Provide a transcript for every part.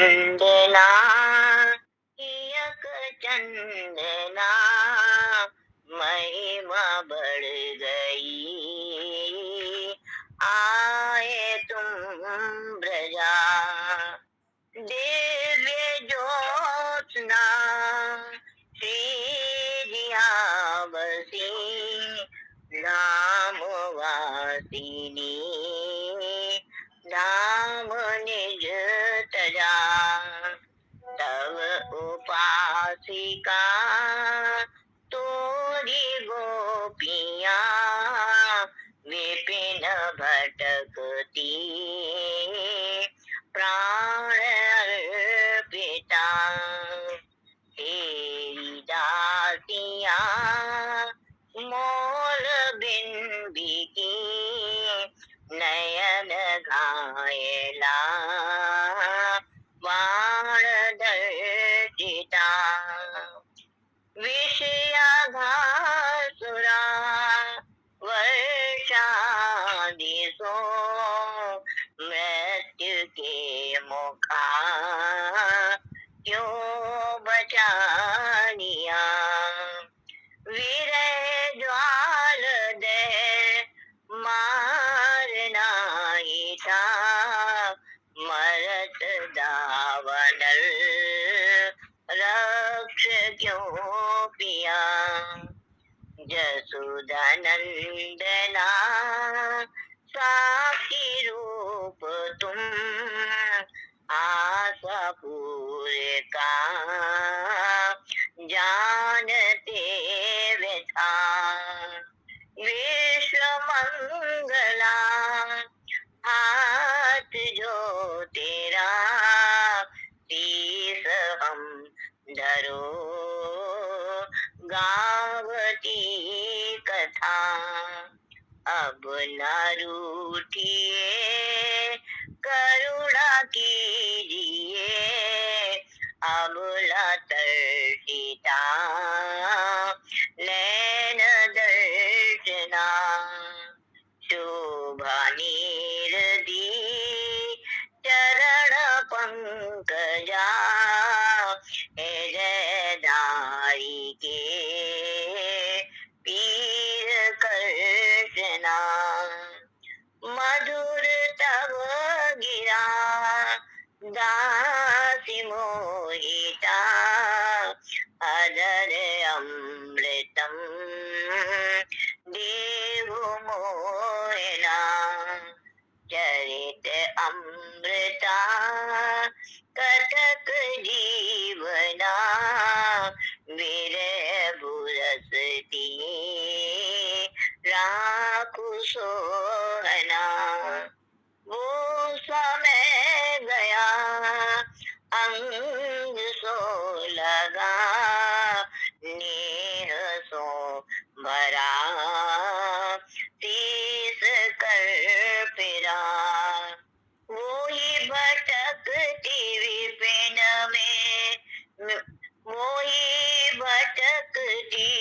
चंदना यक चंदना महिमा बढ़ गई। आए तुम ब्रजा दिव्य ज्योत्सना श्रीजिया बसी धाम वासिनी धाम निज तजा। तव उपासिका तोरी गोपियाँ विपिन भटकती प्राण अर्पिता। तेरी दासियाँ मोल बिंबिकी नयन घायला बाण दर्शिता। विषयाघासुरा वर्षादिशो मृत्यु के मुखा क्यों बचा लिया। विरह ज्वाल दे मारना ही था मरत दावनल रक्ष क्यों पिया। जसोदा नंदना साक्षी रूप तुम आशा पूरे का जानते व्यथा। विश्व मंगला हाथ जो तेरा शीस हम धरो गावती कथा। अब न रूठिए करुणा कीजिए अबला तर्षिता नैन दर्शना। शोभा नीरदी चरण पंकजा हृदयधारी के पीर कर्षना। मधुर तव गिरा दासी मोहिता अधर अमृतम देव मोहना। चरित अमृता कथक जीवना विरह बुरसती राखु सोहना। वो समय गया अंग सो लगा नेह सो भरा तीस कर फिरा। वो ही भटकती विपिन में वो ही भटकती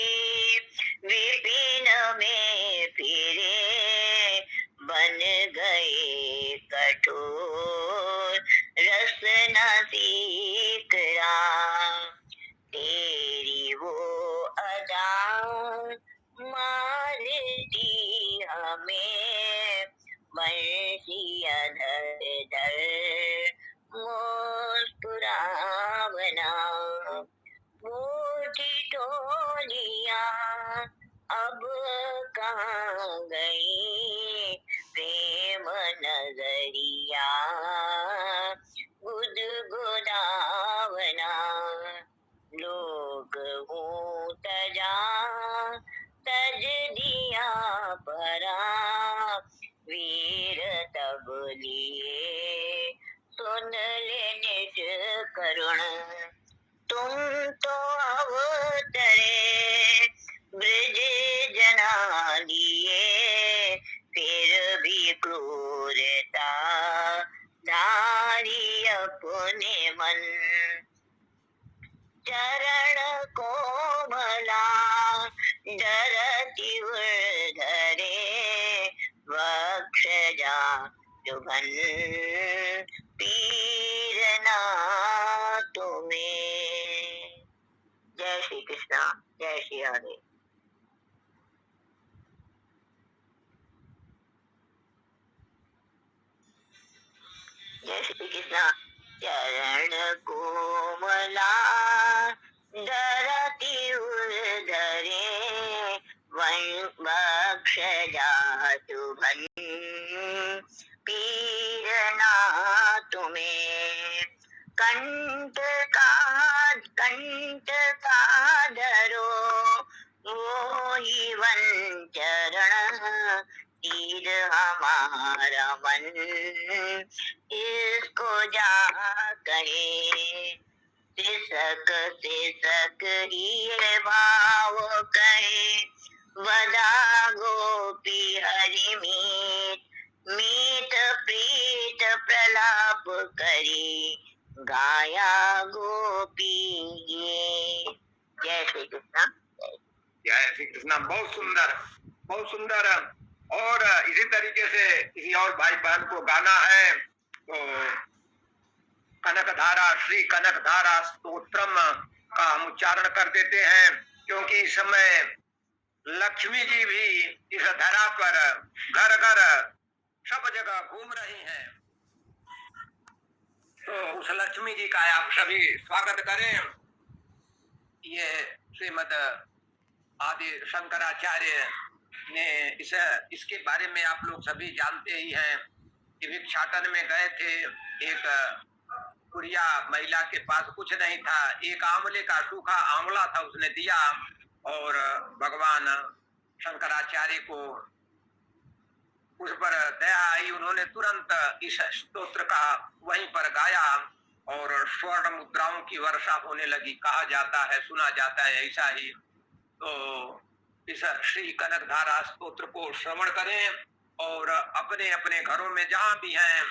विपिन में फिरे बन गए कठोर रसना सीख रहा। तेरी वो अदा मारती हमें बंसी अधर धर मुस्कुरावना। बूढ़ी टोलियां अब कहाँ गई प्रेम नजरिया गुदगुदावना। लोग हूँ तजा तज दिया परा वीर तब लिए सुन ले निज करुण। तुम तो अवतरे ब्रज जना लिए फिर भी क्रूरता धारी अपने मन। चरण कोमला डरती धरे वक्षजा जुगन पीरना तुम्हें। जय श्री कृष्णा, जय श्री हरे। जय श्री कृष्णा। चरण कोमला धरती उधरे, वक्ष जातु भन पीरना तुम्हें। कंठ का धरो वो ही वंचरण, तीर हमारा मन इसको जा कहे। तिसक ये भाव कहे, वदा गोपी हरि मीत। मीत प्रीत प्रलाप करी, गाया गोपी ये। जय श्री कृष्ण। जय श्री कृष्ण। बहुत सुंदर, बहुत सुंदर। और इसी तरीके से किसी और भाई बहन को गाना है तो कनकधारा, श्री कनकधारा स्तोत्रम का हम उच्चारण कर देते हैं, क्योंकि इस समय लक्ष्मी जी भी इस धरा पर घर घर सब जगह घूम रही हैं। तो उस लक्ष्मी जी का आप सभी स्वागत करें। ये श्रीमद आदि शंकराचार्य ने इसके बारे में आप लोग सभी जानते ही हैं कि भिक्षाटन में गए थे। एक बुढ़िया महिला के पास कुछ नहीं था, एक आंवले का सूखा आंवला था, उसने दिया और भगवान शंकराचार्य को उस पर दया आई। उन्होंने तुरंत इस स्तोत्र का वहीं पर गाया और स्वर्ण मुद्राओं की वर्षा होने लगी। कहा जाता है, सुना जाता है ऐसा ही। तो इस श्री कनकधारा स्तोत्र को श्रवण करें और अपने अपने घरों में जहां भी हैं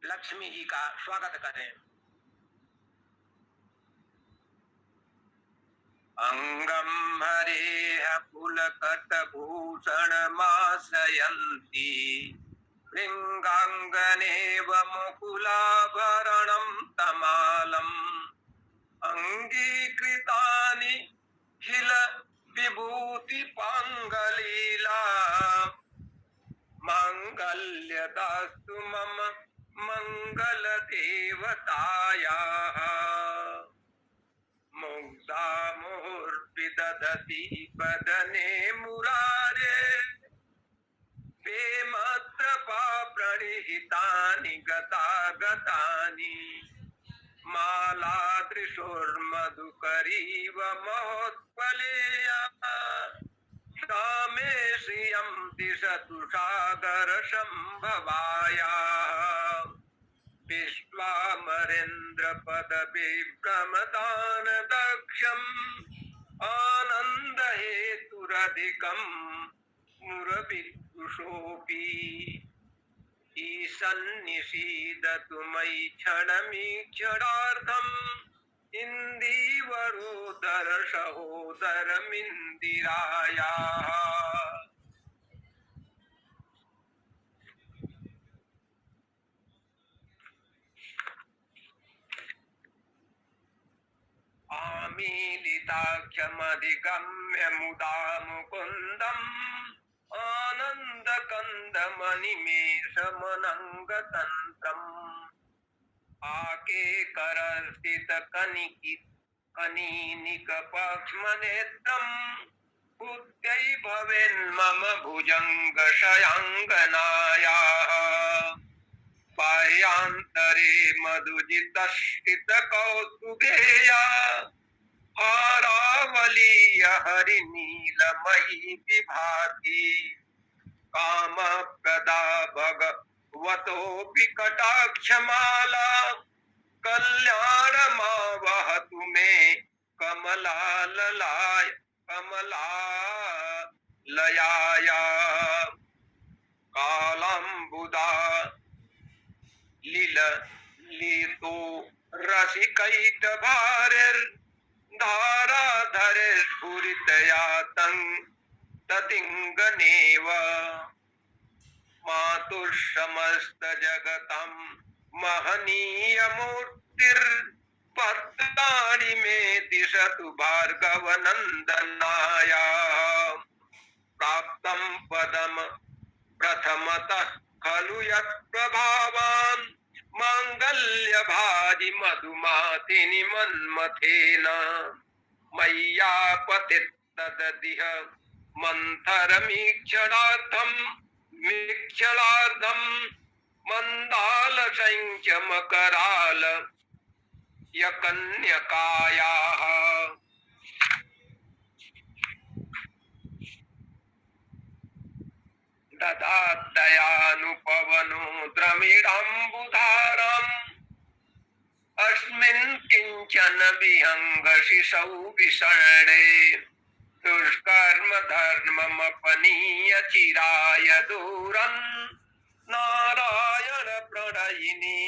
लक्ष्मी जी का स्वागत करें। अंगम हरेह पुलकटभूषण मासयन्ती, लिंगांगनेव मुकुलाभरणं तमालम्। अंगीकृतानि हिल विभूति पांगलीला, मांगल्यदास्तु मम मंगल देवतायाः। मुग्धा मुहुर्विदधति वदने मुरारे, प्रेमत्रपा प्रणिहितानि गतागतानि। मालादृशोर्मधुकरीव महोत्पलेया, सामे श्रियं दिशतु सागरसम्भवायाः। विश्वामरेन्द्रपदविभ्रमदान दक्षम्, आनन्दहेतुरधिकं मुरविदुषोऽपि। ईशन्निषीदतु मयि क्षणमीक्षणार्धम्, इन्दीवरोदर सहोदरमिन्दिरायाः। आमीलिताख्यमधिगम्य मुदा मुकुन्दम्, आनन्दकन्दमनिमेषमनङ्गतन्त्रम्। आकेकरस्थितकनीनिकपक्ष्मनेत्रम्, बुद्ध्यै भवेन्मम भुजङ्गशयाङ्गनायाः। बाह्यान्तरे मधुजितस्थितकौस्तुभेया, हारावलीय हरिनीलमयी विभाति। कामप्रदा भगवतोऽपि कटाक्षमाला, कल्याणमावहतु मे कमलालयाय कमलालयाया। कालम्बुदा लीतो रसिकैटभारिर्धाराधरिस्फुरितया ततिङ्गनेव। मातुः समस्तजगतं महनीय मूर्तिर्पत्राणि मे दिशतु भार्गव नंदनाया प्राप्तं पदम प्रथमतः खलु यत्प्रभावान् माङ्गल्यभाजि मधुमातिनि मन्मथेन मय्यापतितदिह मीक्षणार्थं मन्दालसंख्यमकराल यकन्यकायाः ददादयानुपवनो द्रमिडाम्बुधारम् अस्मिन् किञ्चन विहङ्गशिशौ विषण्णे दुष्कर्म धर्ममपनीय चिराय दूरन् नारायण प्रणयिनी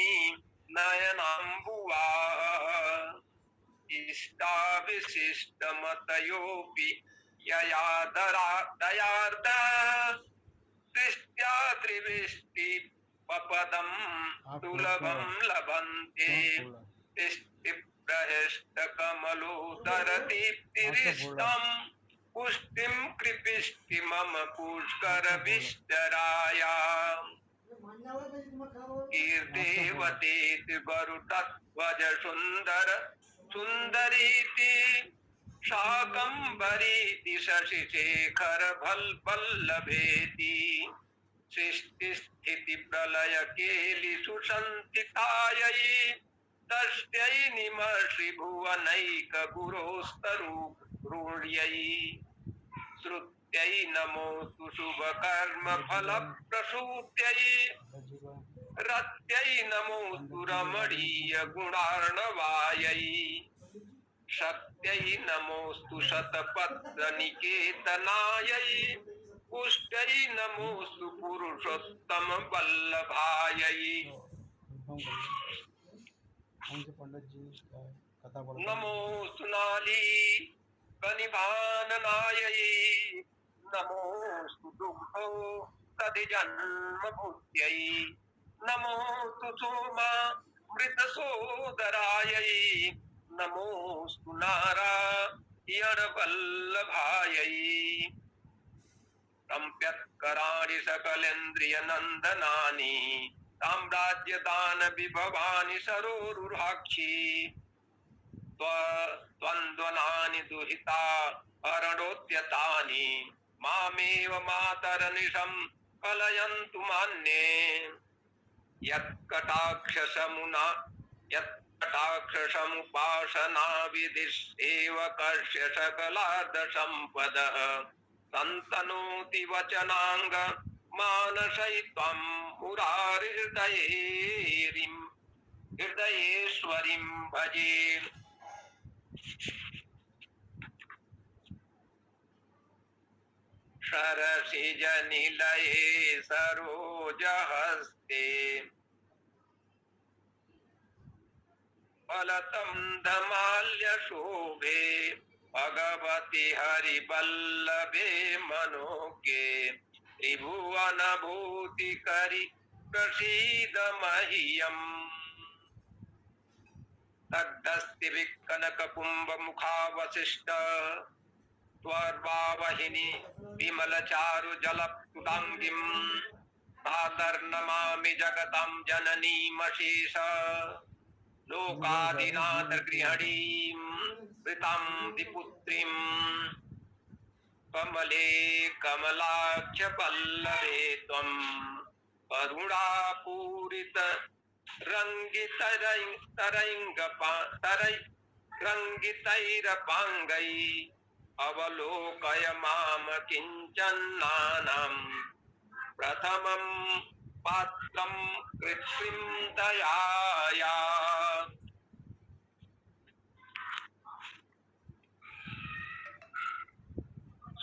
नयनाम्बुवा इष्टाविशिष्टमतयोऽपि यया दयार्द दृष्ट्या त्रिविष्टि पपदं दुर्लभं लभन्ते तिष्टिप्रहृष्टकमलोदरदीप्तिरिष्टं पुष्टिं कृपिष्टि मम पुष्करविष्टराया कीर्देवतेति गरुडध्वज सुन्दरीति शाकम्भरीति शशिशेखर वल्लभेति सृष्टिस्थिति प्रलय केलिषु सन्तितायै तस्यै निमर्षि भुवनैक गुरोस्तरुण्यै श्रुत्यै नमोऽस्तु शुभकर्म फलप्रसूत्यै रत्यै नमोऽस्तु रमणीय गुणार्णवायै शक्त्यै नमोऽस्तु शतपत्रनिकेतनायै पुष्ट्यै नमोऽस्तु पुरुषोत्तम वल्लभायै नमोऽस्तु नाली कनिभाननायै नमोऽस्तु दुग्धो दधिजन्मभूत्यै नमोऽस्तु सोमा मृतसोदरायै नमोऽस्तु नारायणवल्लभायै सम्प्यत्कराणि सकलेन्द्रियनन्दनानि साम्राज्यदान विभवानि सरोरुहाक्षी द्वन्द्वनानि दुहिता हरणोद्यतानि मामेव मातरनिशं कलयन्तु मान्ये यत्कटाक्षसमुपासना विधिसेवकस्य सकलार्धसम्पदः सन्तनोति वचनाङ्ग मानसैत्वं हृदयेश्वरीं भजे सरसिजनिलये सरोजहस्ते फलतं धमाल्यशोभे भगवति हरिवल्लभे मनोज्ञे त्रिभुवनभूतिकरि प्रसीद मह्यम् दग्धस्ति विकनककुम्भमुखावशिष्ट त्वर्वावहिनी विमलचारु जलपुटाङ्गिम् धातर्नमामि जगतां जननीमशेष लोकादिनाथ गृहणीं वृतां विपुत्रीं कमले कमलाक्ष वल्लभे त्वं करुणापूरित रङ्गितैरपाङ्गै अवलोकय माम किञ्चन्नानां प्रथमं पात्रं कृत्रिं दयाया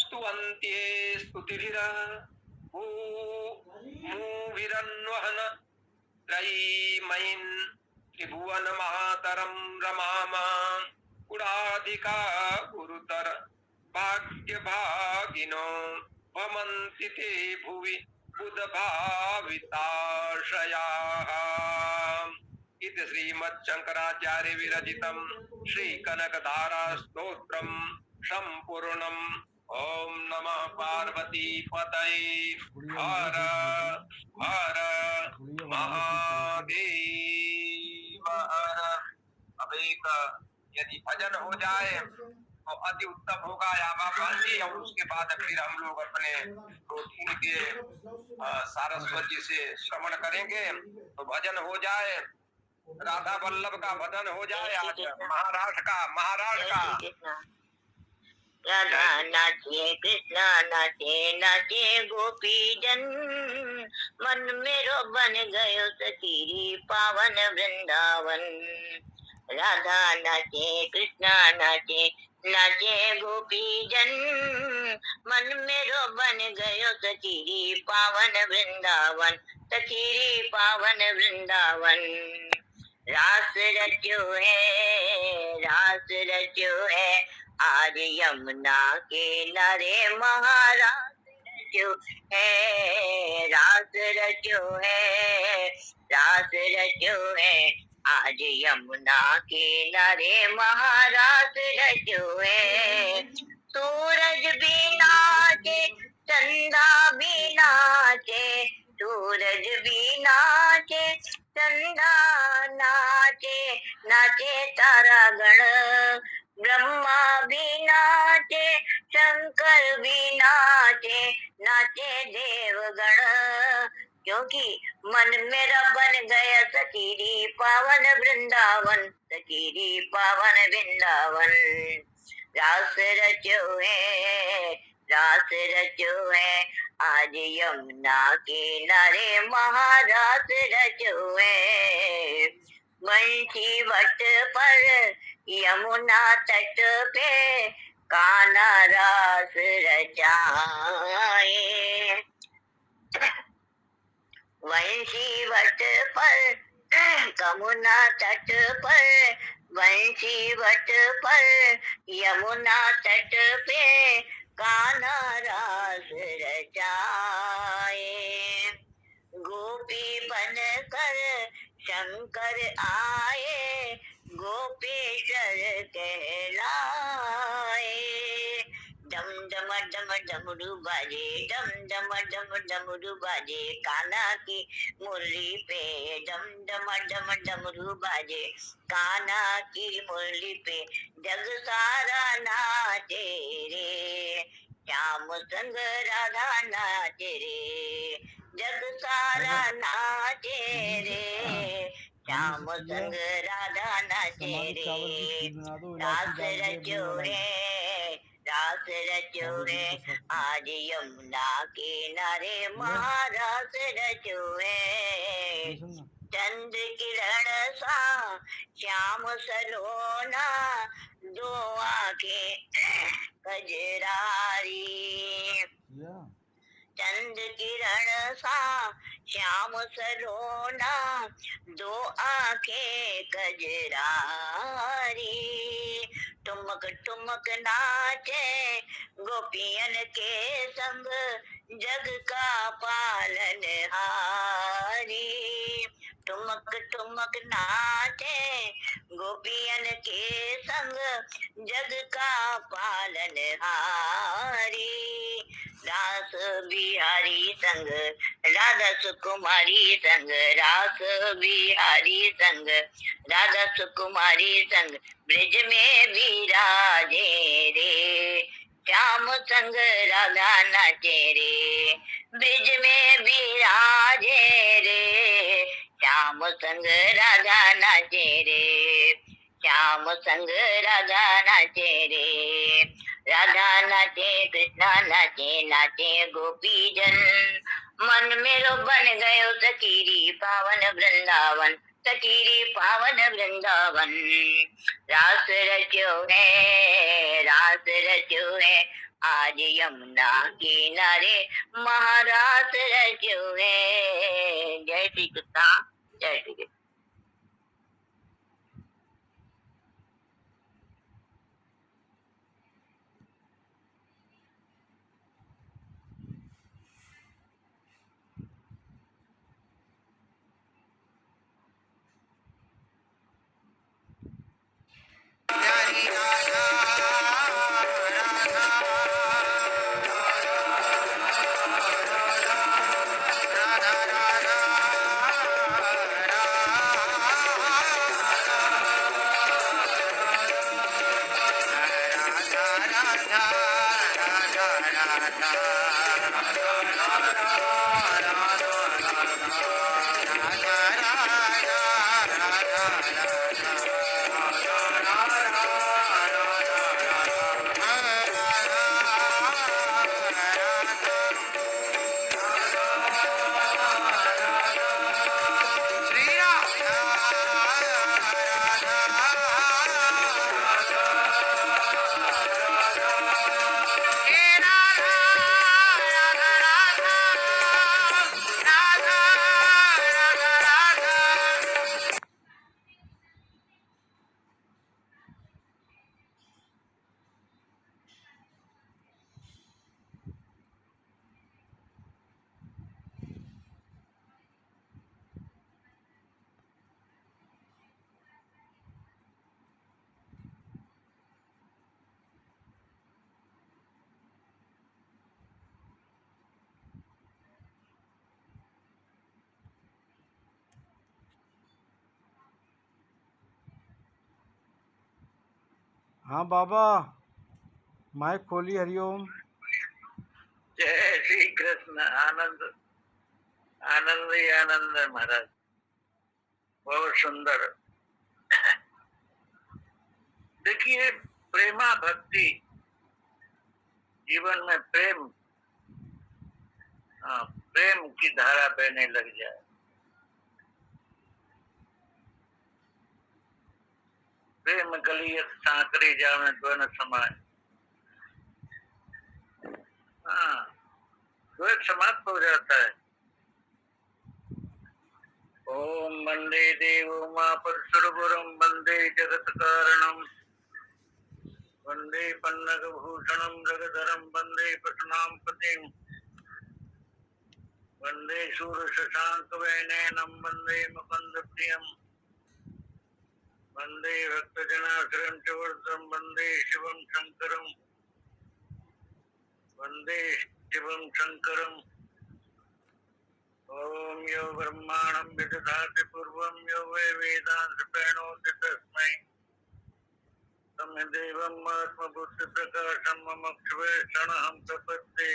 स्तुवन्त्ये स्तुतिभिर मूभिरन्वहन त्रयीमयीन् त्रिभुवन मातरं रमामा गुणाधिका गुरुतर भाग्यभागिनो भवन्ति ते भुवि उद्भाविताशयाः इति श्रीमच्छंकराचार्य विरचितं श्री कनकधारा स्तोत्रम संपूर्णम। ओम नमः पार्वती पतये हर हर महादेव हर। अब एक यदि भजन हो जाए तो अति उत्तम होगा यावा बंसी, और उसके बाद फिर हम लोग अपने रूटीन के सारस्वत जी से श्रवण करेंगे। तो भजन हो जाए, राधा वल्लभ का भजन हो जाए आज महाराष्ट्र का। राधा नाचे कृष्ण नाचे नाचे गोपी जन, मन मेरो बन गयो सखीरी पावन वृंदावन। राधा नाचे कृष्ण नाचे नाचे गोपी जन, मन मेरो बन गयो सखीरी पावन वृंदावन, सखीरी पावन वृंदावन। रास रचो है, रास रचो है, आज यमुना के नारे महाराज रचो है, रास रचो है, रास रचो है, आज यमुना के नारे महाराज रचो है। सूरज भी नाचे, चंदा भी नाचे, सूरज भी नाचे, चंदा नाचे, नाचे तारा गण, ब्रह्मा भी नाचे, शंकर भी नाचे, नाचे देवगण। क्योंकि मन मेरा बन गया सखीरी पावन वृंदावन, सखीरी पावन वृंदावन। रास रचो है, रास रचो है, आज यमुना के नारे महारास रचो है। बंसी वट पर यमुना तट पे, कान्हा रास रचाए। बंसी वट पर यमुना तट पर, बंसी वट पर यमुना तट पे, कान्हा रास रचाए। गोपी बन कर शंकर आए, गोपेश्वर कहलाए। डम डम डम डमरू बाजे, डम डम डम डमरू बाजे, कान्हा की मुरली पे डम डम डम डमरू बाजे, कान्हा की मुरली पे जग सारा नाचे रे, श्याम संग राधा नाचे रे, जग सारा नाचे रे, श्याम संग राधा नाचे रे। रास रचो है, रास रचो है, आज यमुना के नारे महारास रचो है। चंद्र किरण सा श्याम सलोना, दो आंखें कजरारी। चंद्र किरण सा श्याम सलोना, दो आंखें कजरारी। ठुमक ठुमक नाचे गोपियन के संग, जग का पालनहारी। ठुमक ठुमक नाचे गोपियन के संग, जग का पालनहारी। रास बिहारी संग राधा सुकुमारी संग, रास बिहारी संग राधा सुकुमारी संग, ब्रिज में विराजे रे, श्याम संग राधा नाचे रे, ब्रिज में विराजे रे, श्याम संग राधा नाचे रे, श्याम संग राधा नाचे रे। राधा नाचे कृष्णा नाचे, नाचे गोपी जन, मन मेरो बन गयो सखीरी पावन वृंदावन, सखीरी पावन वृंदावन। रास रचो है, रास रचो है, आज यमुना किनारे महारास रचो है। जय श्री कृष्ण, जय श्री कृष्ण। हाँ बाबा, माइक खोली। हरिओम। जय श्री कृष्ण। आनंद आनंद ही आनंद है महाराज, बहुत सुंदर। देखिए, प्रेमा भक्ति, जीवन में प्रेम, प्रेम की धारा बहने लग जाए, प्रेम गलियत सांकरी जावे द्वन समाय, द्वैत समाप्त हो जाता है। ओम वंदे देव उमापद सुरगुरुम वंदे जगत कारणम वंदे पन्नग भूषणम जगधरम वंदे पशुनाम पतिम वंदे शूर शशांक वैनयनम वंदे मुकुंद प्रियम वंदे भक्त जनाश्रम चवर्तम वंदे शिवम शंकरम वंदे शिवम शंकरम। ओम यो ब्रह्माणं विदधाति पूर्वं यो वै वेदांत प्रणोति तस्मै तमेदेवम् आत्मबुद्धि प्रकाशं मुमुक्षुवे शरणं प्रपद्ये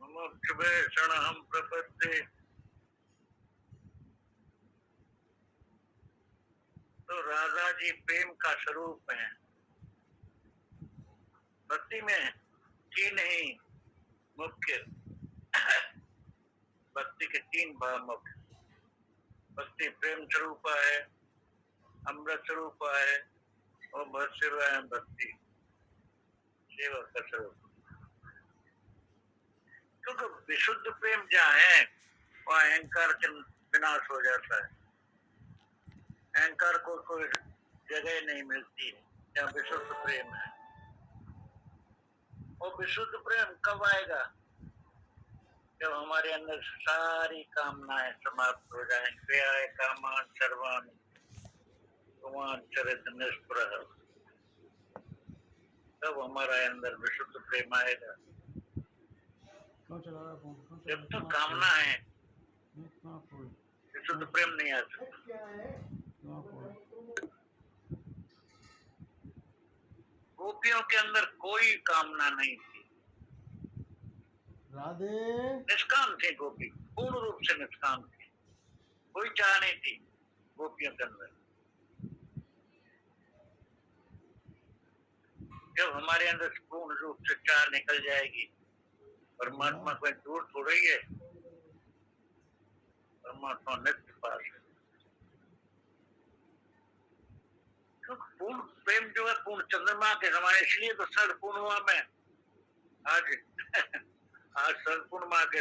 मुमुक्षुवे शरणं प्रपद्ये। तो राधा जी प्रेम का स्वरूप है। भक्ति में तीन ही मुख्य, भक्ति के तीन भाव मुख्य। भक्ति प्रेम स्वरूप है, अमृत स्वरूप है और भक्त सेवा है भक्ति सेवा का स्वरूप। क्योंकि विशुद्ध प्रेम जहाँ है वहाँ अहंकार के विनाश हो जाता है। अहंकार को कोई जगह नहीं मिलती है जहाँ विशुद्ध प्रेम है। और विशुद्ध प्रेम कब आएगा? जब हमारे अंदर सारी कामनाएं समाप्त हो जाएंगे। कामान सर्वान कुमान चरित निष्प्रह, तब हमारे अंदर विशुद्ध प्रेम आएगा। जब तक कामना है विशुद्ध प्रेम नहीं आ सकता। गोपियों के अंदर कोई कामना नहीं थी, राधे। निष्काम थे गोपी, पूर्ण रूप से निष्काम थे। कोई चाह नहीं थी गोपियों के अंदर। जब हमारे अंदर पूर्ण रूप से चाह निकल जाएगी, परमात्मा कोई दूर थोड़ा ही है, परमात्मा नित्य पास है। तो पूर्ण प्रेम जो है पूर्ण चंद्रमा के समान, इसलिए तो सर्व पूर्णिमा में आज आज सर्व पूर्णिमा के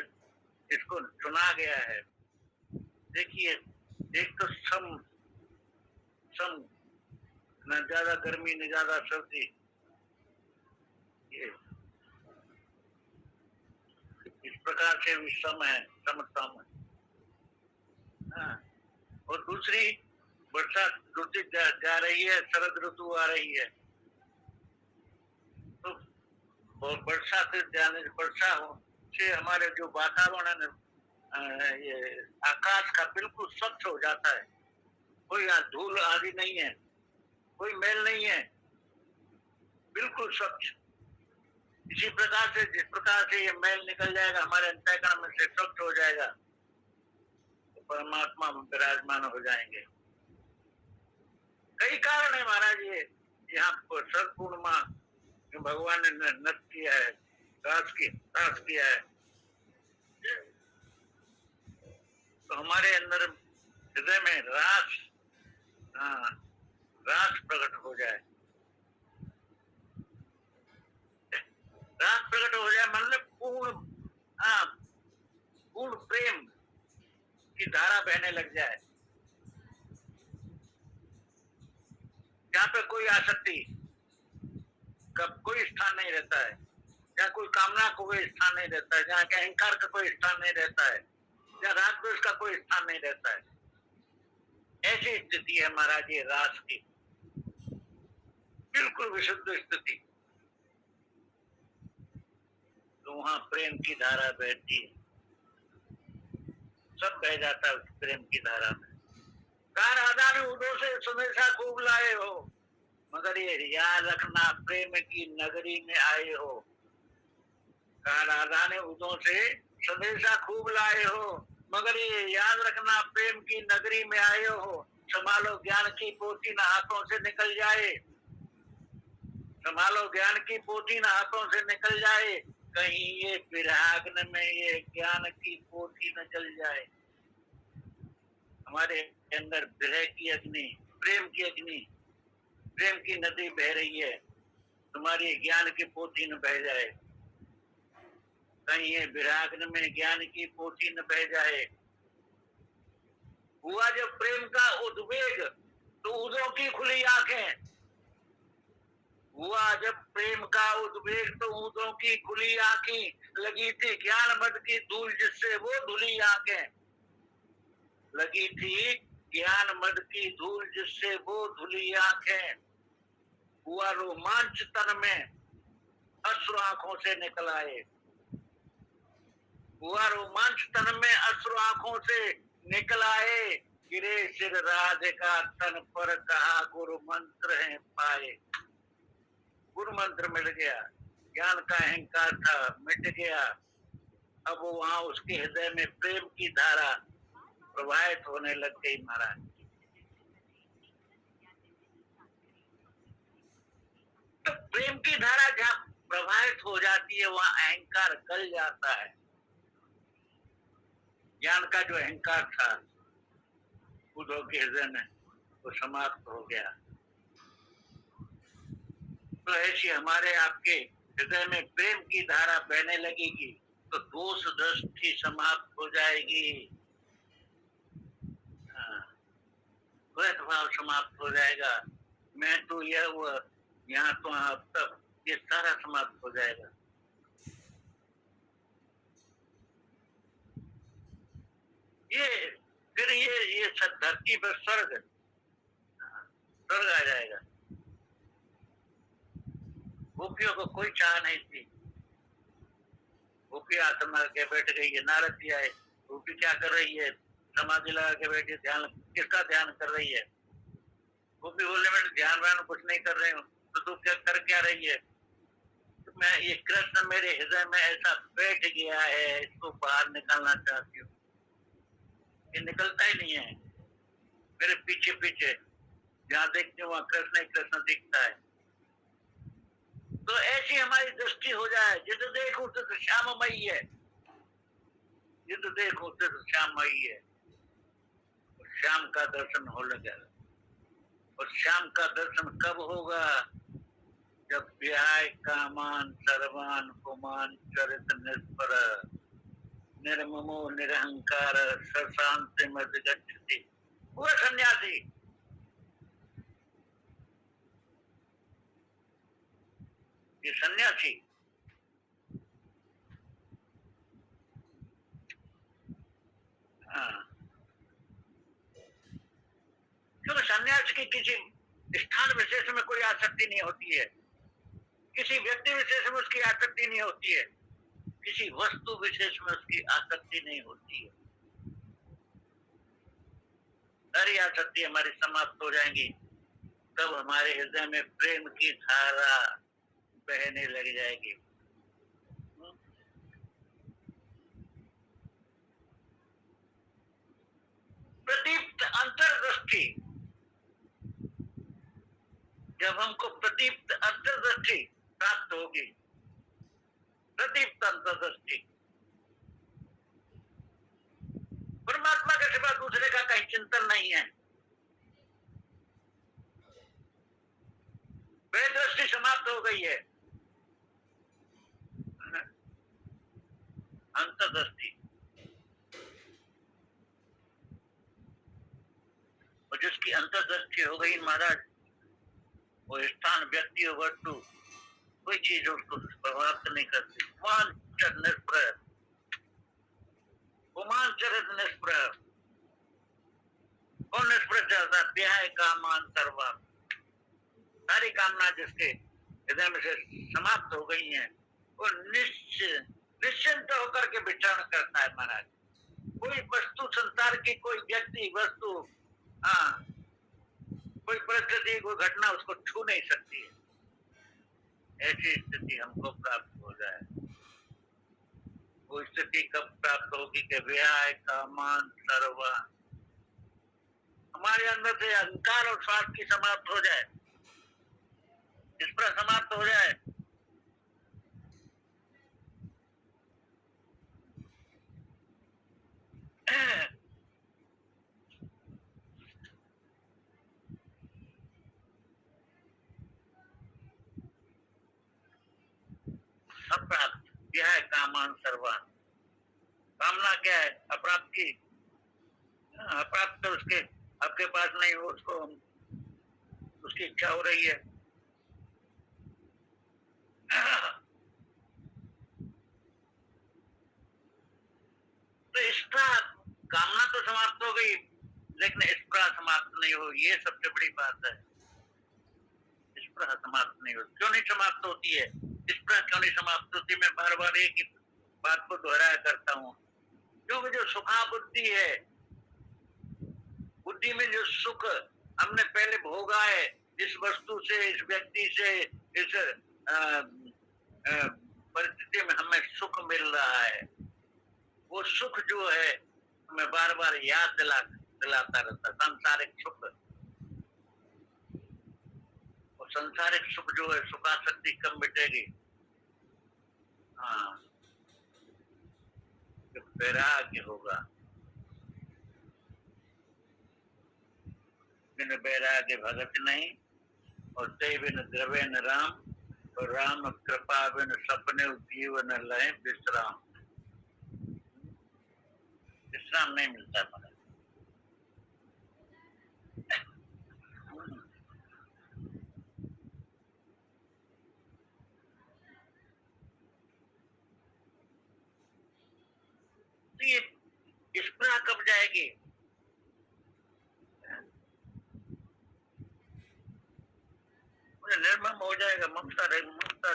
इसको चुना गया है। देखिए, एक तो सम न ज्यादा गर्मी न ज्यादा सर्दी, ये इस प्रकार से भी सम है, समतम है। और दूसरी बरसात ऋतु जा रही है, शरद ऋतु आ रही है, तो वर्षा से हमारे जो वातावरण ये आकाश का बिल्कुल स्वच्छ हो जाता है। कोई धूल आदि नहीं है, कोई मैल नहीं है, बिल्कुल स्वच्छ। इसी प्रकार से, जिस प्रकार से ये मैल निकल जाएगा, हमारे अंतःकरण में से स्वच्छ हो जाएगा, तो परमात्मा में विराजमान हो जाएंगे। कई कारण है महाराज, ये यहाँ पर शरद पूर्णिमा भगवान ने नृत्य किया है, रास किया है, तो हमारे अंदर हृदय में रास, रास प्रकट हो जाए। रास प्रकट हो जाए मतलब पूर्ण प्रेम की धारा बहने लग जाए, जहाँ पे कोई आसक्ति का कोई स्थान नहीं रहता है, जहाँ कोई कामना का कोई स्थान नहीं रहता है, जहाँ के अहंकार का कोई स्थान नहीं रहता है, जहाँ राग द्वेष का कोई स्थान नहीं रहता है। ऐसी स्थिति है महाराज ये रास की, बिल्कुल विशुद्ध स्थिति। तो वहां प्रेम की धारा बहती है, सब बह जाता है उस प्रेम की धारा में। कार राधा ने उदो से संदेशा खूब लाए हो, मगर ये याद रखना प्रेम की नगरी में आए हो। कार राधा ने उदो से संदेशा खूब लाए हो, मगर ये याद रखना प्रेम की नगरी में आए हो। संभालो ज्ञान की पोथी न हाथों से निकल जाए, संभालो ज्ञान की पोथी न हाथों से निकल जाए, कहीं ये विराग्न में ये ज्ञान की पोथी न जल जाए। हमारे अंदर विरह की अग्नि, प्रेम की अग्नि, प्रेम की नदी बह रही है, तुम्हारी ज्ञान की पोथी न बह जाए, कहीं ये विराग्न में ज्ञान की पोथी न बह जाए। हुआ जब प्रेम का उद्वेग तो उदों की खुली आंखें, हुआ जब प्रेम का उद्वेग तो उदों की खुली आंखें, लगी थी ज्ञान मद की धूल जिससे वो धुली आंखें, लगी थी ज्ञान मद की धूल जिससे वो धुली आंखें। हुआ रोमांच तन में अश्रु आंखों से निकल आए, हुआ रोमांच तन में अश्रु आंखों से निकल आए, गिरे सिर राधिका तन पर कहा गुरु मंत्र है पाए। गुरु मंत्र मिल गया, ज्ञान का अहंकार था मिट गया, अब वो वहां उसके हृदय में प्रेम की धारा प्रवाहित होने लग गई महाराज। तो प्रेम की धारा जहाँ प्रवाहित हो जाती है वहां अहंकार गल जाता है। ज्ञान का जो अहंकार था उद्धव के हृदय में वो समाप्त हो गया। तो ऐसी हमारे आपके हृदय में प्रेम की धारा बहने लगेगी तो दोष दृष्टि समाप्त हो जाएगी, द्वैत भाव समाप्त हो जाएगा। मैं तो यह हुआ, यहाँ तो अब तक ये सारा समाप्त हो जाएगा। ये फिर ये सब धरती पर स्वर्ग आ जाएगा। गोपियों को कोई चाह नहीं थी, गोपी आत्मा के बैठ गई है। नारद जी आए, गोपी क्या कर रही है? समाधि लगा के बैठी, ध्यान, किसका ध्यान कर रही है? गोपी बोलने में ध्यान व्यान कुछ नहीं कर रही हूँ, तो तू क्या कर क्या रही है? तो मैं ये कृष्ण मेरे हृदय में ऐसा बैठ गया है, इसको बाहर निकालना चाहती हूँ, ये निकलता ही नहीं है। मेरे पीछे पीछे जहाँ देखती हूँ वहाँ कृष्ण ही कृष्ण दिखता है। तो ऐसी हमारी दृष्टि हो जाए, जिद देखो तो श्याममयी है, जिद देखो तो श्याममयी है। श्याम का दर्शन हो लगा, और श्याम का दर्शन कब होगा? जब विहाय कामान सर्वान पुमान चरित निष्पर निर्ममो निरहंकार सशांति मद गच्छति। वो सन्यासी, ये सन्यासी क्योंकि सन्यासी की किसी स्थान विशेष में कोई आसक्ति नहीं होती है, किसी व्यक्ति विशेष में उसकी आसक्ति नहीं होती है, किसी वस्तु विशेष में उसकी आसक्ति नहीं होती है। सारी आसक्ति हमारी समाप्त हो जाएंगी, तब हमारे हृदय में प्रेम की धारा बहने लग जाएगी। प्रदीप्त अंतर्दृष्टि, जब हमको प्रदीप्त अंतर्दृष्टि प्राप्त होगी, प्रदीप्त अंतर्दृष्टि, परमात्मा के सिवा दूसरे का कहीं चिंतन नहीं है, वे दृष्टि समाप्त हो गई है, अंतर्दृष्टि। और जिसकी अंतर्दृष्टि हो गई महाराज, वो स्थान, व्यक्ति और वस्तु, कोई चीज उसको प्रभावित नहीं करती। मानचर निष्प्रह, रोमांचरित निष्प्रह, कौन निष्प्रह चलता? त्याय कामान सर्वा, सारी कामना जिसके हृदय में से समाप्त हो गई हैं, वो निश्चिंत होकर के विचरण करता है महाराज। कोई वस्तु संसार की, कोई व्यक्ति, वस्तु, हाँ, कोई परिस्थिति, कोई घटना उसको छू नहीं सकती है। ऐसी स्थिति हमको प्राप्त हो जाए। वो स्थिति कब प्राप्त होगी कि व्याय कामान सर्वा, हमारे अंदर से अहंकार और स्वार्थ की समाप्त हो जाए, इस पर समाप्त हो जाए। अप्राप्त, यह है कामान सर्वा। कामना क्या है? अप्राप्त की। अप्राप्त तो उसके आपके पास नहीं हो, उसको उसकी इच्छा हो रही है। तो इसका कामना तो समाप्त हो गई, लेकिन स्पृहा समाप्त नहीं हो, ये सबसे बड़ी बात है। स्पृहा समाप्त नहीं होती। क्यों नहीं समाप्त होती है? स्पृहा क्यों नहीं समाप्त होती? मैं बार बार एक ही बात को दोहराया करता हूँ, क्योंकि जो सुखा बुद्धि है, बुद्धि में जो सुख हमने पहले भोगा है, इस वस्तु से, इस व्यक्ति से, इस परिस्थिति में हमें सुख मिल रहा है, वो सुख जो है हमें बार बार याद दिलाता रहता, सांसारिक सुख। और सांसारिक सुख जो है, सुखासक्ति कब मिटेगी? हाँ, जब वैराग्य होगा। बिन वैराग्य भगत नहीं, और ते बिन द्रव्य न राम, और राम कृपा बिन सपने जीवन लय विश्राम। विश्राम नहीं मिलता है। तो ये स्पृहा कब जाएगी? निर्मम हो जाएगा, ममता रहेगी, ममता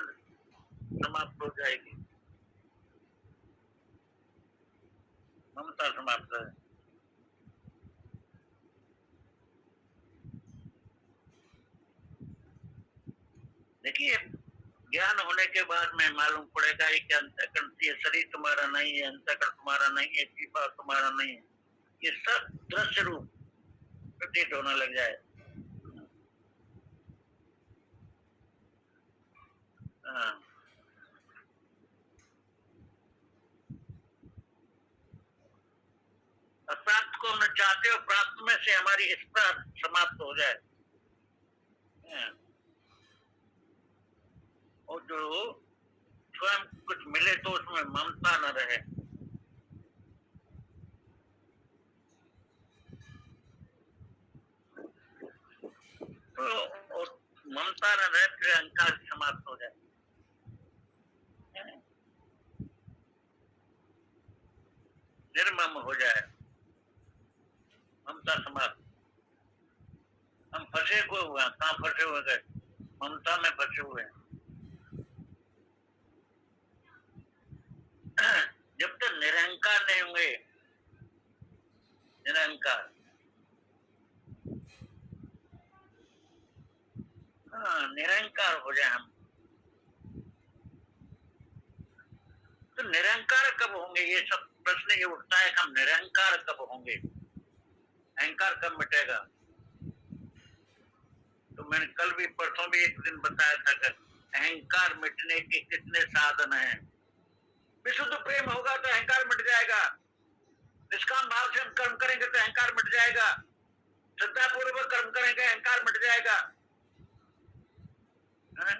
समाप्त हो जाएगी, ममता समाप्त है। देखिए, ज्ञान होने के बाद में मालूम पड़ेगा कि अंतःकरण, ये शरीर तुम्हारा नहीं है, अंतःकरण तुम्हारा नहीं है, जीवा तुम्हारा नहीं है, ये सब दृश्य रूप प्रतीत होने लग जाए। हाँ। प्राप्त को हम चाहते हो, प्राप्त में से हमारी स्पृहा समाप्त हो जाए। हाँ। और जो स्वयं कुछ मिले तो उसमें ममता न रहे। तो और ममता न रहे, फिर अहंकार समाप्त हो जाए, निर्मम हो जाए, ममता समाप्त। हम फंसे हुए हुए हैं, कहाँ फंसे हुए गए? ममता में फंसे हुए हैं। जब तक निरंकार नहीं होंगे, निरंकार, हाँ, निरंकार हो जाए हम, तो निरंकार कब होंगे? ये सब प्रश्न ये उठता है कि हम निरंकार कब होंगे? अहंकार कब मिटेगा? तो मैंने कल भी परसों भी एक दिन बताया था कि अहंकार मिटने के कितने साधन हैं। विशुद्ध प्रेम होगा तो अहंकार मिट जाएगा। निष्काम भाव से हम कर्म करेंगे तो अहंकार मिट जाएगा। श्रद्धा पूर्वक कर्म करेंगे अहंकार मिट जाएगा। है?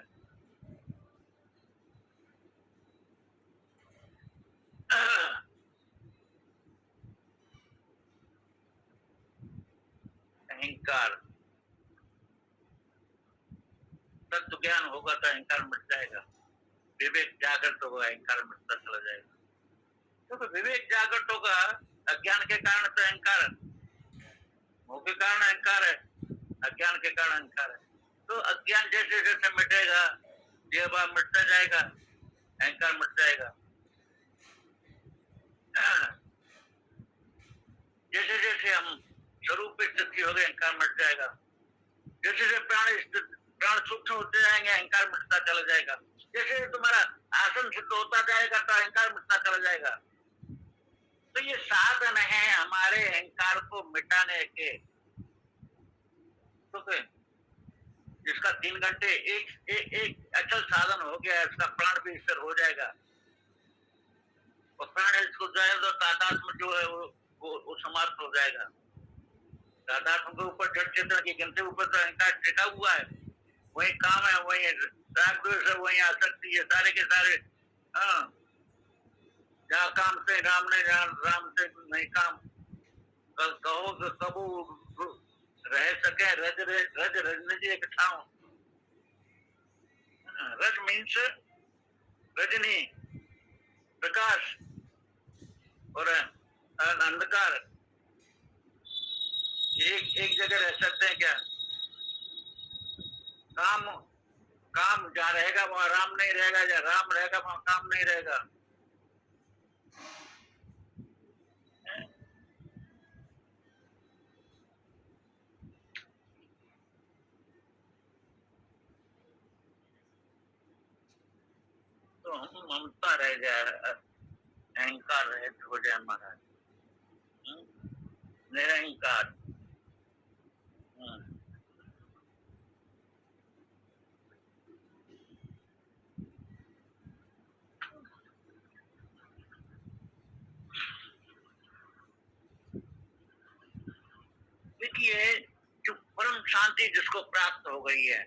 अहंकार, तत्व ज्ञान होगा तो अहंकार मिट जाएगा। विवेक जागृत होगा अहंकार मिटता चला जाएगा। क्योंकि विवेक जागृत होगा, अज्ञान के कारण तो अहंकार, मोह के कारण अहंकार है, अज्ञान के कारण अहंकार है। तो अज्ञान जैसे जैसे मिटेगा, ये बात मिटता जाएगा, अहंकार मिट जाएगा। जैसे जैसे हम स्वरूप स्थिति हो गए अहंकार मिट जाएगा। जैसे जैसे प्राण सूक्ष्म होते जाएंगे अहंकार मिटता चला जाएगा। जैसे तुम्हारा आसन सिद्ध होता जाएगा तो अहंकार मिटता चला जाएगा। तो ये साधन है हमारे अहंकार को मिटाने के। तो जिसका 3 घंटे एक अचल साधन हो गया, इसका प्राण भी स्थिर हो जाएगा। और प्राण इसको जाएगा तो तादात्म्य जो है वो समाप्त हो जाएगा। तादात्म्य के ऊपर जड़ चेतन के गिनते ऊपर तो अहंकार टिका हुआ है। वही काम है, वही राग द्वेष है, वही आसक्ति है, सारे के सारे। हाँ, जहाँ काम से राम ने, जहाँ राम से नहीं काम। कल कहो तो कबू रह सके रज रज रजनी एक ठाव। रज मीन्स रजनी, प्रकाश और अंधकार। एक जगह रह सकते हैं क्या? काम जहाँ रहेगा वहाँ राम नहीं रहेगा, जहाँ राम रहेगा वहाँ काम नहीं रहेगा। तो हम ममता रह जाए, अहंकार रहित हो जाए महाराज। निरहंकार। देखिए, जो परम शांति जिसको प्राप्त हो गई है,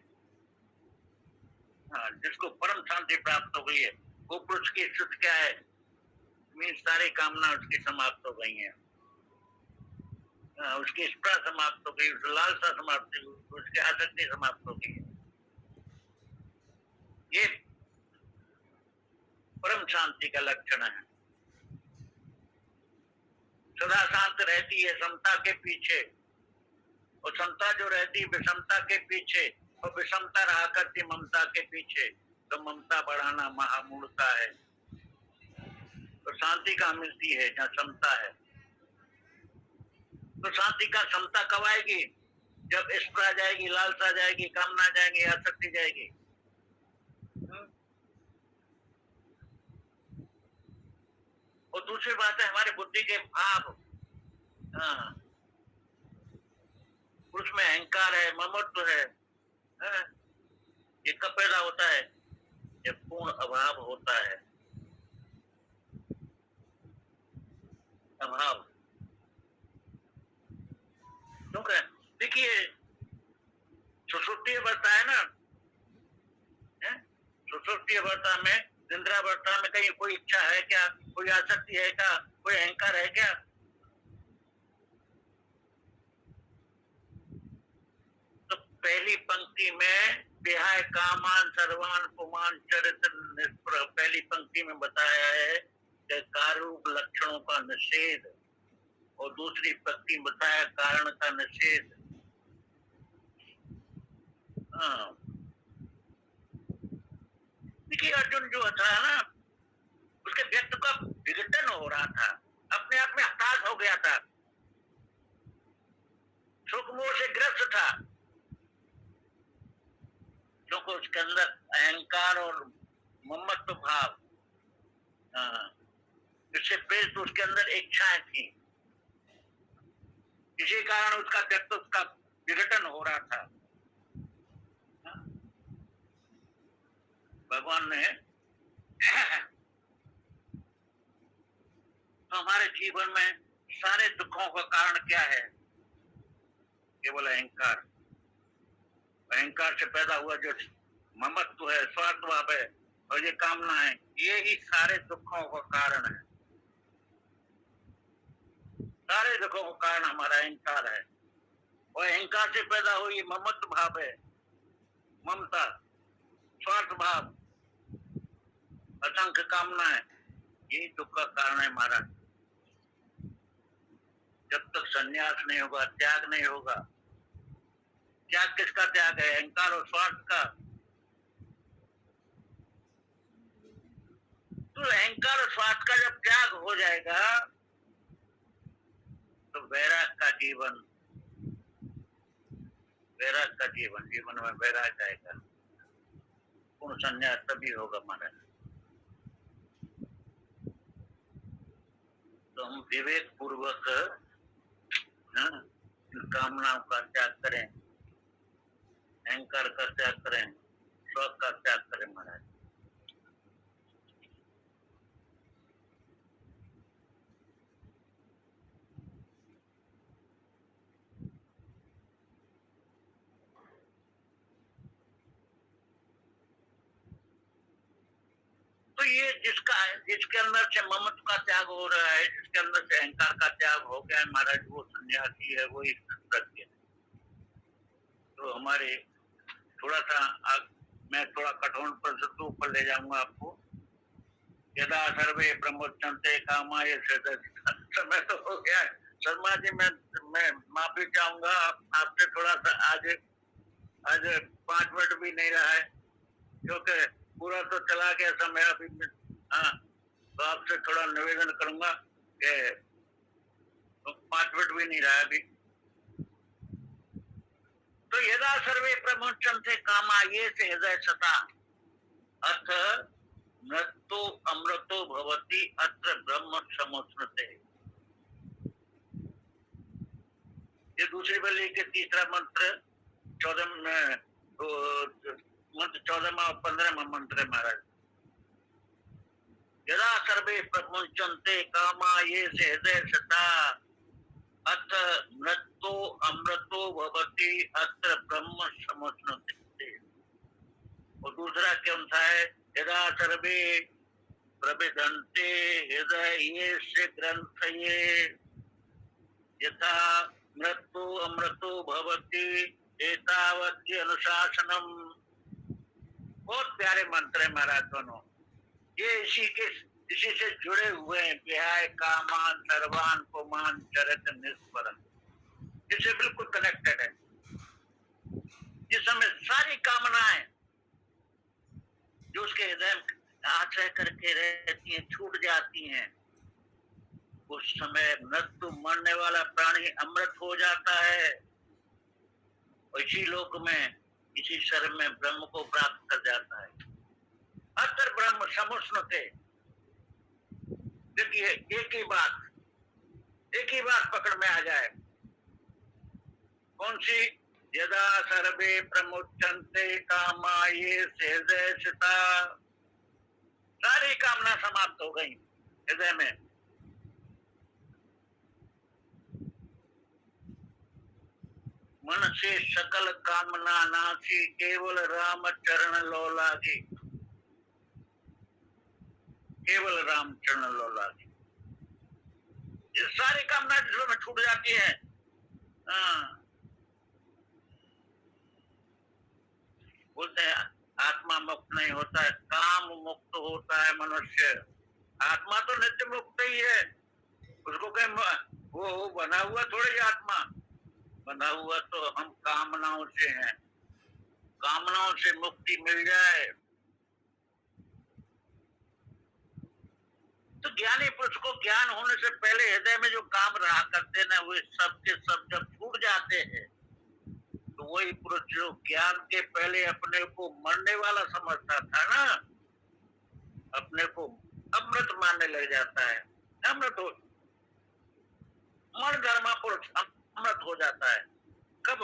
हाँ, जिसको परम शांति प्राप्त हो गई है, वो पुरुष की स्थिति क्या है? मीन सारी कामना उसकी समाप्त हो गई है। उसकी स्पृहा समाप्त हो गई, उसकी लालसा समाप्त हो गई, उसकी आसक्ति समाप्त हो गई। ये परम शांति का लक्षण है। सदा शांत रहती है समता के पीछे, और समता जो रहती है विषमता के पीछे, और विषमता रहा करती ममता के पीछे, तो ममता बढ़ाना महामूर्खता है। तो शांति कहाँ मिलती है? जहाँ समता है। तो शांति का समता कब आएगी? जब स्पृहा जाएगी, लालसा जाएगी, कामना जाएगी, आसक्ति जाएगी। और दूसरी बात है हमारी बुद्धि के भाव। हाँ, पुरुष में अहंकार है, ममत्व है। ये कब पैदा होता है? जब पूर्ण अभाव होता है। अभाव क्योंकि देखिए, सुसुप्ति अवस्था है ना, सुसुप्ति अवस्था में, निद्रा अवस्था में कहीं कोई इच्छा है क्या? कोई आसक्ति है क्या? कोई अहंकार है क्या? तो पहली पंक्ति में विहाय कामान सर्वान पुमान चरित्र निष्प्रह, पहली पंक्ति में बताया है कि कारूप लक्षणों का निषेध, और दूसरी पंक्ति में बताया कारण का निषेध। हाँ, देखिए अर्जुन जो था ना, उसके व्यक्ति का विघटन हो रहा था, अपने आप में हताश हो गया था, सुख मोह से ग्रस्त था, क्योंकि उसके अंदर अहंकार और ममत्व भाव, इससे प्रेरित उसके अंदर इच्छाएं थी। इसी कारण उसका त्यक्त, उसका विघटन हो रहा था। भगवान ने तो हमारे जीवन में सारे दुखों का कारण क्या है? केवल अहंकार। अहंकार से पैदा हुआ जो ममत्व है, स्वार्थ भाव है और ये कामना है, ये ही सारे दुखों का कारण है। सारे दुखों का कारण हमारा अहंकार है और अहंकार से पैदा हुई ममत्व भाव है, ममता, स्वार्थ भाव, असंख्य कामना है, यही दुख का कारण है हमारा। जब तक संन्यास नहीं होगा, त्याग नहीं होगा। त्याग किसका त्याग है? अहंकार और स्वार्थ का। तो अहंकार और स्वार्थ का जब त्याग हो जाएगा तो वैराग का जीवन, वैराग का जीवन, जीवन में वैराग आएगा। पूर्ण संन्यास तभी होगा महाराज। तो हम विवेक पूर्वक कामनाओं का त्याग करें, अहंकार का त्याग करें, शौक का त्याग करें महाराज। तो ये जिसके अंदर से ममत्व का त्याग हो रहा है, जिसके अंदर से अहंकार का त्याग हो गया है महाराज, वो सन्यासी है, वो प्रज्ञ है। तो हमारे थोड़ा सा मैं थोड़ा कठोर परिस्थितियों ऊपर ले जाऊंगा आपको। यदा सर्वे ब्रह्मोच्चन्ते कामाय समय तो हो गया है। शर्मा जी, मैं माफी चाहूंगा आपसे। थोड़ा सा आज 5 मिनट भी नहीं रहा है, क्योंकि पूरा तो चला गया समय अभी। हाँ, तो आपसे थोड़ा निवेदन करूंगा कि 5 मिनट भी नहीं रहा है अभी। तो यदा सर्वे प्रमुच्यन्ते कामा ये से हृदय सता अथ मृत्यो अमृतो भवति अत्र ब्रह्म समुच्यते। ये दूसरी बलि के तीसरा मंत्र 14वां और 15वां मंत्र है महाराज। यदा सर्वे प्रमुच्यन्ते कामा ये से हृदय सता अथ मृत्यो अमृतो भवति अत्र ब्रह्म समुच्यते। और दूसरा कौन सा है? यदा सर्वे प्रविदन्ते हृदये से ग्रंथये यथा मृत्यु अमृतो भवति एतावत् अनुशासनम। बहुत प्यारे मंत्र है महाराज दोनों। ये इसी से जुड़े हुए हैं। विहाय कामान सर्वान पुमान चरित निष्परम, इससे बिल्कुल कनेक्टेड है। जिस समय सारी कामनाएं जो उसके हृदय में आश्रय करके रहती हैं छूट जाती हैं, उस समय मृत्यु, मरने वाला प्राणी अमृत हो जाता है और इसी लोक में, इसी शरीर में ब्रह्म को प्राप्त कर जाता है। अत्र ब्रह्म समुच्यते। देखिए, एक ही बात पकड़ में आ जाए। कौन सी? यदा सर्वे प्रमुच्यन्ते कामा ये से हृदय स्थिता। सारी कामना समाप्त हो गई हृदय में। मन से सकल कामना नासी केवल राम चरण लोलागी। केवल राम चरण लोलागी। ये सारी कामना जिसमें छूट जाती है। बोलते हैं आत्मा मुक्त नहीं होता है, काम मुक्त होता है मनुष्य। आत्मा तो नित्य मुक्त ही है। उसको कहीं वो बना हुआ थोड़ी आत्मा। बना हुआ तो हम कामनाओं से हैं। कामनाओं से मुक्ति मिल जाए तो ज्ञानी पुरुष को ज्ञान होने से पहले हृदय में जो काम रहा करते ना, वे सब के सब जब छूट जाते हैं तो वही पुरुष जो ज्ञान के पहले अपने को मरने वाला समझता था ना, अपने को अमृत मानने लग जाता है। अमृत हो मन धर्मा पुरुष अमृत हो जाता है। कब?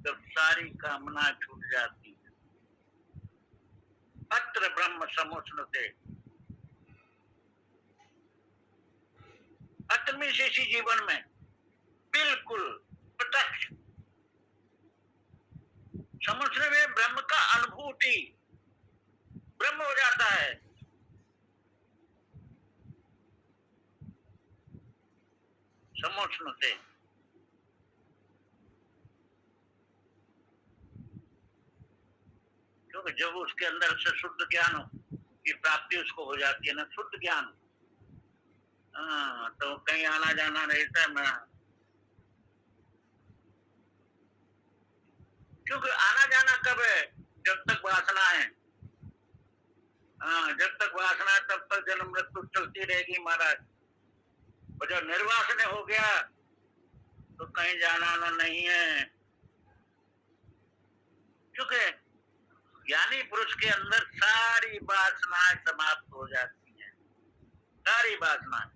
जब सारी कामना छूट जाती है। अत्र ब्रह्म समुच्यते। अतमी शेषी जीवन में बिल्कुल प्रत्यक्ष समुद्र में ब्रह्म का अनुभूति, ब्रह्म हो जाता है। समुच्यते क्योंकि जब उसके अंदर से शुद्ध ज्ञान की प्राप्ति उसको हो जाती है ना, शुद्ध ज्ञान, तो कहीं आना जाना रहता है। मैं क्योंकि आना जाना कब है? जब तक वासना है। जब तक वासना है तब तक जन्म मृत्यु चलती रहेगी महाराज। और जब निर्वासन हो गया तो कहीं जाना आना नहीं है। क्योंकि ज्ञानी पुरुष के अंदर सारी वासनाएं समाप्त हो जाती हैं, सारी वासनाएं।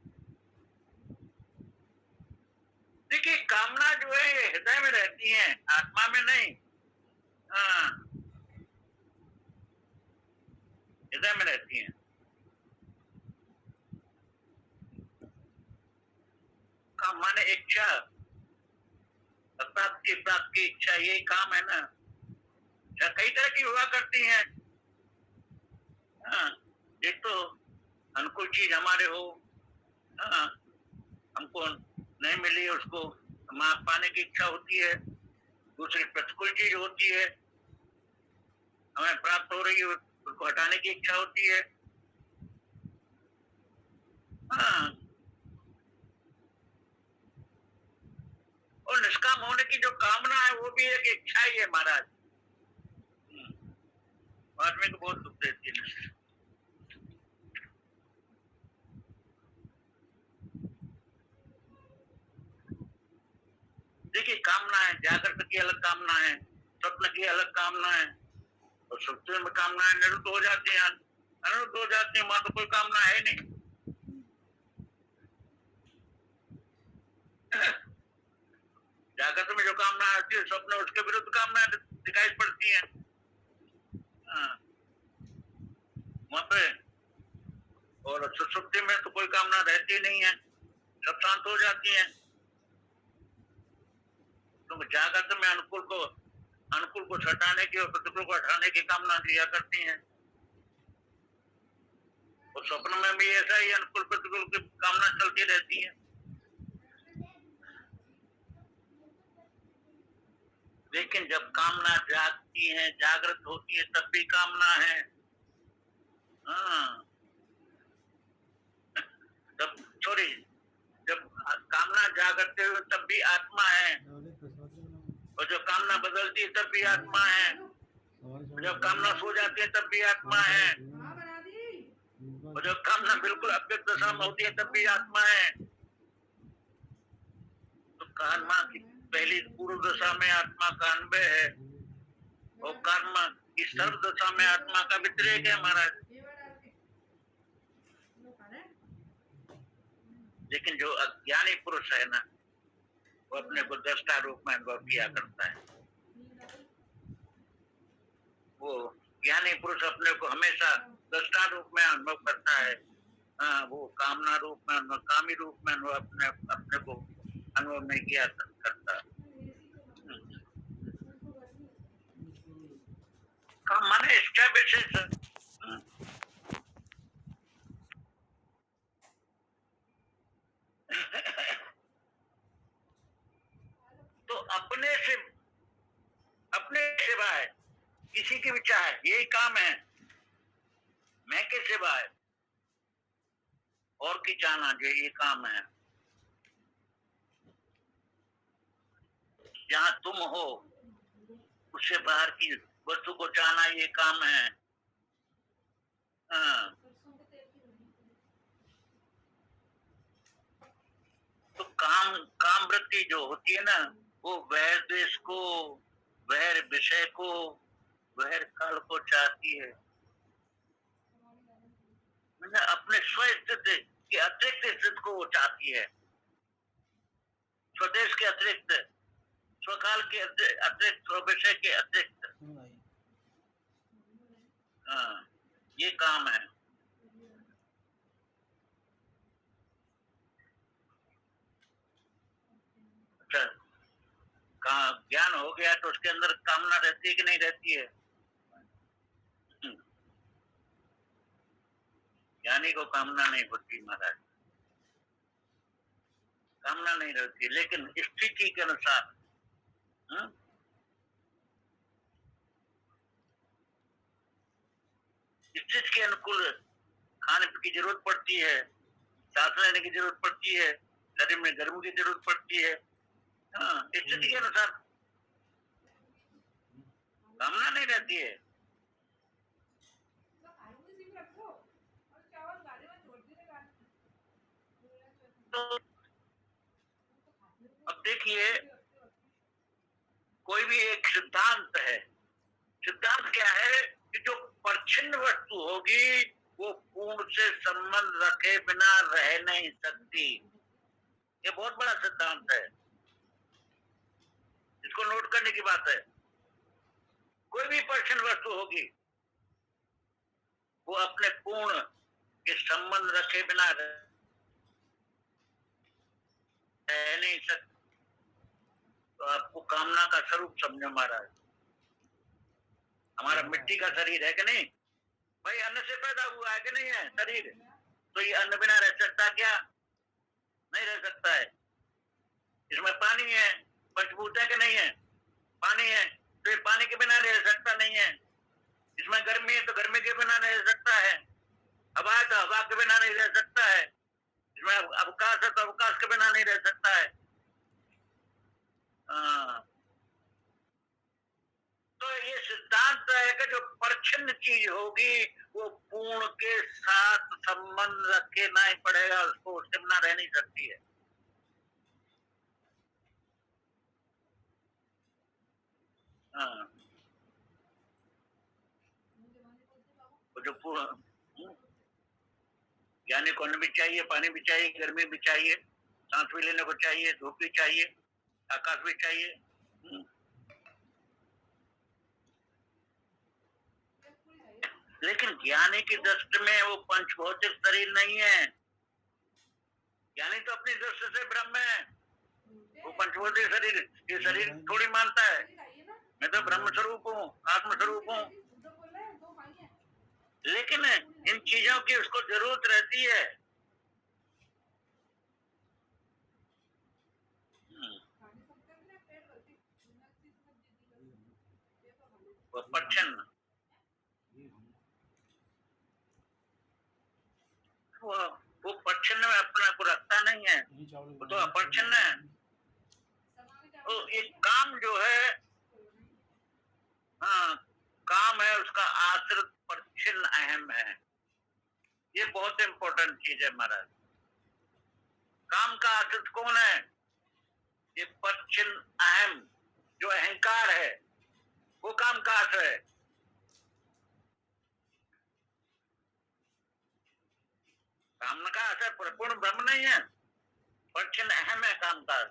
देखिए कामना जो है ये हृदय में रहती है, आत्मा में नहीं। हृदय में रहती है। काम माने इच्छा, प्राप्ति की इच्छा, यही काम है ना। कई तरह की हुआ करती हैं। एक तो अनुकूल चीज हमारे हो, हमको नहीं मिली उसको पाने की इच्छा होती है। दूसरी प्रतिकूल चीज होती है, हमें प्राप्त हो रही है उसको हटाने की इच्छा होती है। और निष्काम होने की जो कामना है वो भी एक इच्छा ही है महाराज। आदमी को बहुत दुख देती है। देखिए कामना है, जागृत की अलग कामना है, स्वप्न की अलग कामना है, और सुप्ति में कामना है निरुद्ध हो जाती है, अनिरुद्ध हो जाती है। वहां तो कोई कामना है नहीं। जागृत में जो कामना आती है, स्वप्न उसके विरुद्ध कामना दिखाई पड़ती है। वहां पे और सुसुप्ति में तो कोई कामना रहती नहीं है, सब शांत हो जाती है। तो जागृत में अनुकूल को हटाने की और प्रतिकूल को हटाने की कामना किया करती हैं। और स्वप्न में भी ऐसा ही अनुकूल प्रतिकूल की कामना चलती रहती है। लेकिन जब कामना जागती है, जागृत होती है, तब भी कामना है। तब सॉरी, जब कामना जागते हुए तब भी आत्मा है, और जब कामना बदलती है तब भी आत्मा है, जब कामना सो जाती है तब भी आत्मा है, और जब कामना बिल्कुल अव्यक्त दशा में होती है तब भी आत्मा है। तो कर्मा की पहली पूर्व दशा में आत्मा का अन्वय है, और कर्म की सर्व दशा में आत्मा का व्यतिरेक है महाराज। लेकिन जो अज्ञानी पुरुष है ना, वो अपने को दृष्टा रूप में अनुभव किया करता है। वो ज्ञानी पुरुष अपने को हमेशा दृष्टा रूप में अनुभव करता है। वो कामना रूप में, कामी रूप में अपने को अनुभव नहीं किया करता। काम माने इच्छा विशेष। तो अपने सिवाय किसी की भी चाहे, यही काम है। मैं के सिवाय और की चाहना जो ये काम है। जहाँ तुम हो उससे बाहर की वस्तु को चाहना ये काम है। तो काम वृत्ति जो होती है ना, वो वैर देश को, वैर विषय को, वैर काल को चाहती है। अपने स्व स्थिति की अतिरिक्त स्थिति को वो चाहती है। स्वदेश के अतिरिक्त, स्वकाल के अतिरिक्त, स्वविषय के अतिरिक्त, हाँ, ये काम है। अच्छा, ज्ञान हो गया तो उसके अंदर कामना रहती है कि नहीं रहती है? ज्ञानी को कामना नहीं होती महाराज, कामना नहीं रहती, लेकिन स्थिति के अनुसार, हाँ? स्थिति के अनुकूल खाने की जरूरत पड़ती है, सांस लेने की जरूरत पड़ती है, शरीर में गर्मी की जरूरत पड़ती है, हाँ, स्थिति के अनुसार कामना नहीं रहती है। तो अब देखिए, कोई भी एक सिद्धांत है, सिद्धांत क्या है कि जो परछिन्न वस्तु होगी वो पूर्ण से संबंध रखे बिना रह नहीं सकती। ये बहुत बड़ा सिद्धांत है, इसको नोट करने की बात है। कोई भी परछिन्न वस्तु होगी वो अपने पूर्ण के संबंध रखे बिना रह नहीं सकती। तो आपको कामना का स्वरूप समझो महाराज। हमारा मिट्टी का शरीर है कि नहीं भाई? अन्न से पैदा हुआ है कि नहीं है शरीर? तो ये अन्न बिना रह सकता क्या? नहीं रह सकता है। इसमें पानी है, पंचभूत है कि नहीं है? पानी है, तो ये पानी के बिना रह सकता नहीं है। इसमें गर्मी है तो गर्मी के बिना नहीं रह सकता है। हवा है तो हवा के बिना नहीं रह सकता है। इसमें अवकाश है तो अवकाश के बिना नहीं रह सकता है। तो ये सिद्धांत है कि जो परछिन्न चीज होगी वो पूर्ण के साथ संबंध रखे ना ही पड़ेगा, उसको उसके बिना रह नहीं सकती है। हाँ, जो पूर्ण ज्ञानी को अन्न भी चाहिए, पानी भी चाहिए, गर्मी भी चाहिए, सांस भी लेने को चाहिए, धूप भी चाहिए, आकाश भी चाहिए। लेकिन ज्ञानी की दृष्टि में वो पंचभौतिक शरीर नहीं है। ज्ञानी तो अपनी दृष्टि से ब्रह्म है, वो पंचभौतिक शरीर ये शरीर थोड़ी मानता है। मैं तो ब्रह्म स्वरूप हूँ, आत्म स्वरूप हूँ। लेकिन इन चीजों की उसको जरूरत रहती है। वो परछिन्न, वो परछिन्न में अपने को रखता नहीं है, वो तो अपरछिन्न है। तो ये काम जो है, हाँ, काम है, उसका आश्रित परछिन्न अहम है। ये बहुत इंपॉर्टेंट चीज है महाराज। काम का आश्रित कौन है? ये परछिन्न अहम, जो अहंकार है, वो काम का आश्रय है। काम का आश्रय परिपूर्ण ब्रह्म नहीं है, परछिन्न अहम है काम का।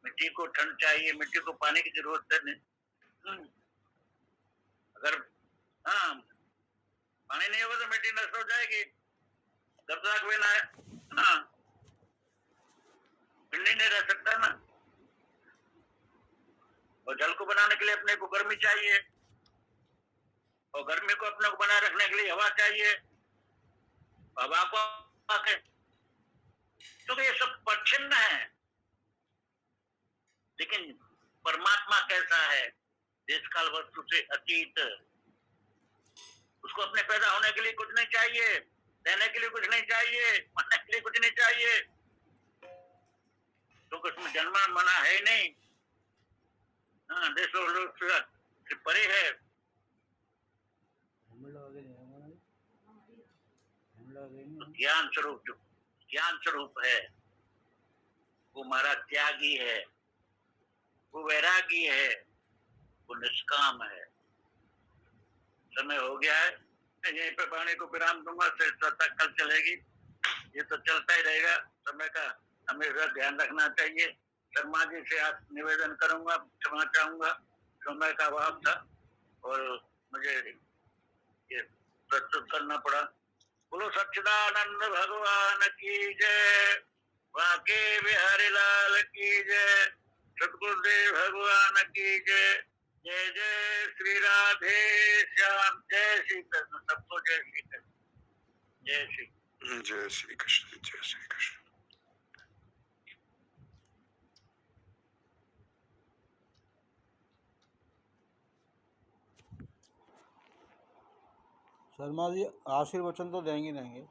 मिट्टी को ठंड चाहिए, मिट्टी को पानी की जरूरत है नहीं। अगर हाँ पानी नहीं होगा तो मिट्टी नष्ट हो जाएगी, जब तक बिना है हाँ पिंडी नहीं रह सकता ना। और जल को बनाने के लिए अपने को गर्मी चाहिए, और गर्मी को अपने को बनाए रखने के लिए हवा चाहिए, हवा को आके, तो ये सब परछिन्न है। लेकिन परमात्मा कैसा है? देश काल वस्तु से अतीत। उसको अपने पैदा होने के लिए कुछ नहीं चाहिए, रहने के लिए कुछ नहीं चाहिए, मरने के लिए कुछ नहीं चाहिए, क्योंकि उसमें जन्म मना है ही नहीं। हाँ, देश और लोग से परे है। तो ज्ञान स्वरूप, जो ज्ञान स्वरूप है वो हमारा त्यागी है, वो वैरागी है, वो निष्काम है। समय हो गया है, यहीं पे वाणी को विराम दूंगा, चर्चा कल चलेगी। ये तो चलता ही रहेगा। समय का हमेशा ध्यान रखना चाहिए। शर्मा जी से आप निवेदन करूंगा, क्षमा चाहूंगा, समय का अभाव था और मुझे ये प्रस्तुत करना पड़ा। बोलो सच्चिदानंद भगवान की जय, वाके बिहारी लाल की जय, सतगुरुदेव भगवान की जय। जय जय श्री राधे श्याम, जय श्री कृष्ण, सबको जय श्री कृष्ण, जय श्री जय श्री कृष्ण, जय श्री कृष्ण। शर्मा जी आशीर्वचन तो देंगे देंगे।